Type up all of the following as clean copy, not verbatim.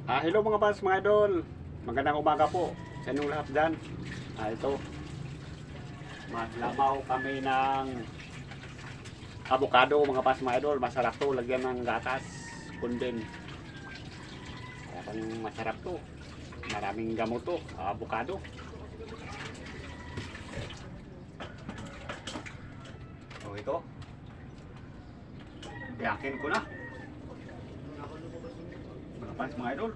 Hello mga fans, mga idol. Magandang umaga po sa inyong lahat dyan. Ito, maglamaw kami ng avocado mga fans, mga idol. Masarap to, lagyan ng gatas, kundin. Parang masarap to. Maraming gamot to, avocado. So ito, biyakin ko na. Mga fans, mga idol.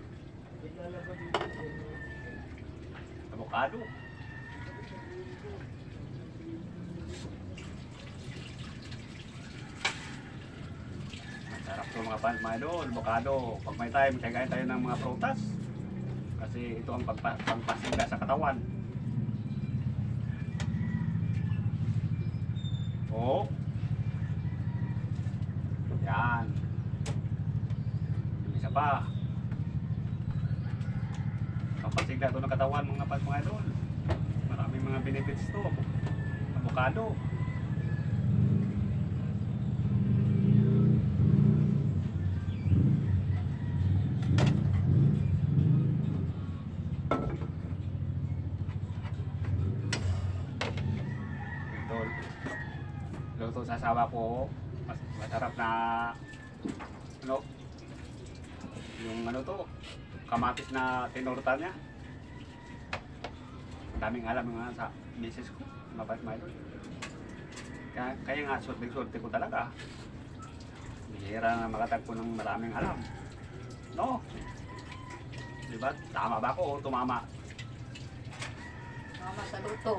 Avocado. Masarap to mga fans, mga idol. Avocado. Pag may time, kaya tayo ng mga prutas. Kasi ito ang pangpasigla sa katawan. Oh. Yan. Yung isa pa. Pampasigla ito ng katawan mga fans, mga idol. Maraming mga benefits to. Avocado. Ito. Luto sa asawa ko. Masarap na ano? Yung ano to? Kamatis na tinurutan niya. Ang daming alam nga sa misis ko. Mabait mayo. Kaya nga surte ko talaga. Bihira na makatagpo ng maraming alam. No? Diba? Tama ba ako o tumama? Mama sa luto.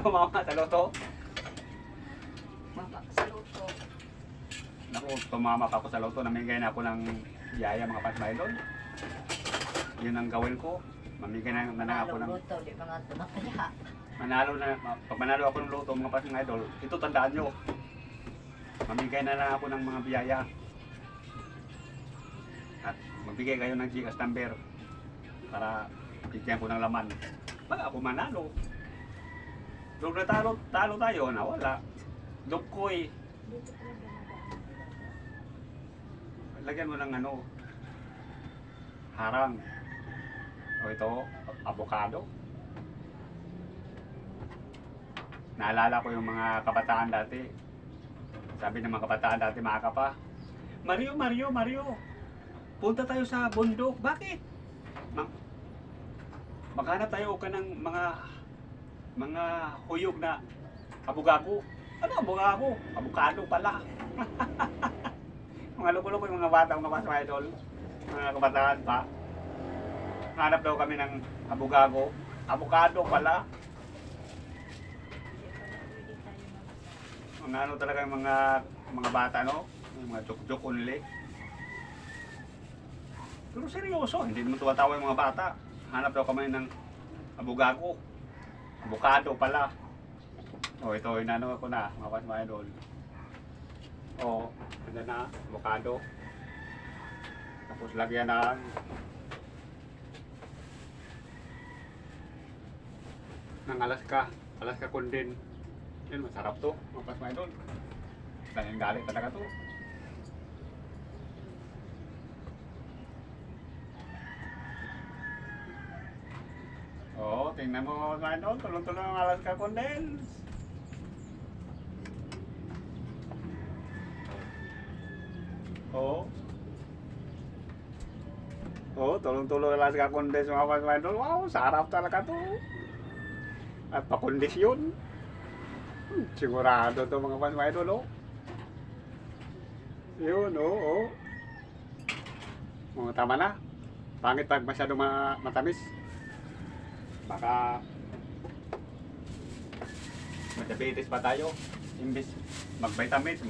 Tumama sa loto? Mama sa luto. Naku, tumama pa ako sa loto. Namigay na ako ng yaya mga pasmailon. Yun ang gawin ko. Mamigay na ako ng... luto, di mga tumakaya. Manalo na, pag manalo ako ng loto mga pasing idol, ito tandaan nyo. Mamigay na lang ako ng mga biyaya. At magbigay kayo ng GCash number para bigyan ko ng laman. Pag ako manalo, doon na talo tayo, nawala. Dugkoy. Lagyan mo ng ano, harang. O ito, avocado. Naalala ko yung mga kabataan dati. Sabi ng mga kabataan dati, mga kapa, Mario, punta tayo sa bundok. Bakit? Maghanap tayo ka ng mga huyog na abugago. Ano abugago? Avocado pala. Mga loko-loko yung mga bata, mga idol, mga kabataan pa. Hanap daw kami ng abugago. Avocado pala. Mga ano talaga yung mga bata, no? Yung mga joke-joke only. Pero seryoso, hindi naman tuwatawa yung mga bata. Hanap daw kami ng abugago. Avocado pala. O ito, inano ko na, mga idol. O, ano na, avocado. Tapos lagyan ng Alaska kundin. Yun, masarap to, mga idol. Dahil galit talaga to. Oo, tingnan mo mga idol, tulong-tulong ang Alaska condense. Oo. Oo, tulong-tulong ang Alaska condense mga idol. Wow, sarap talaga to. At pakondisyon. Sigurado to mga idol, oh. Yun, oo. Tama na. Pangit pag masyado matamis. Baka madiabetes pa tayo. Imbis mag-vitamins,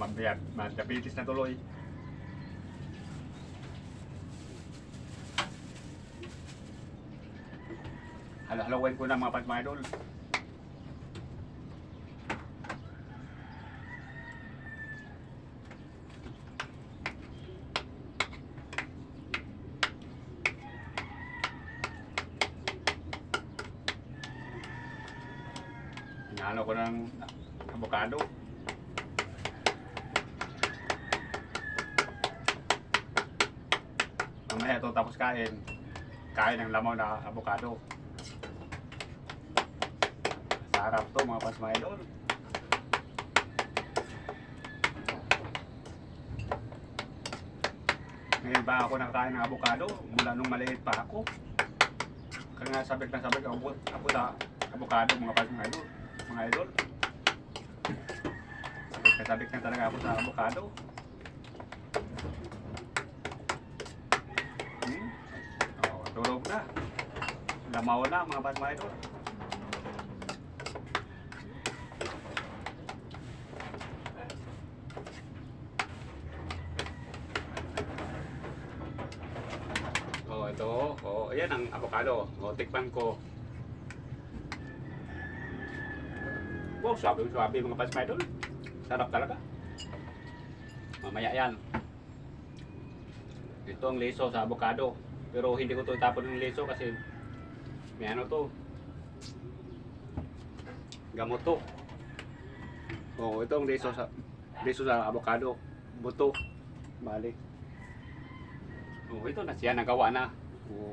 madiabetes na tuloy. Halo-haloin ko na mga idol. Hinalo ko ng avocado. Mamaya ito tapos kain. Kain ng lamaw na avocado. Sarap to mga paps mga idol. Ngayon ba ako nakakain ng avocado? Mula nung maliit pa ako. Kaya nga sabik na sabik ako sa avocado mga paps mga idol. Mga idol. Sabik na talaga ako sa avocado. Oh, tulog na. Lamaw na mga paps mga idol. Oh, ito. Oh, ayan ang avocado. Oh, tikman ko. Wow, sabi mga paps mga idol. Sarap talaga. Mamaya yan. Ito ang leso sa avocado. Pero hindi ko to itapon ng leso kasi may ano to. Gamot to. Oh, ito ang leso sa avocado. Buto. Bali. Oh, ito na siya nagawa na.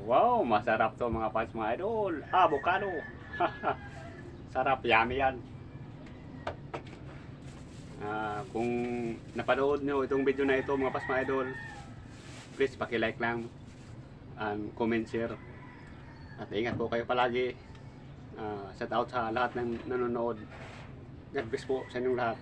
Wow, masarap to mga paps mga idol. Avocado. Sarap, yummy yan. Kung napanood nyo itong video na ito mga paps mga idol, please paki-like lang and comment, share. At ingat po kayo palagi. Shout out sa lahat ng nanonood. God bless po sa inyong lahat.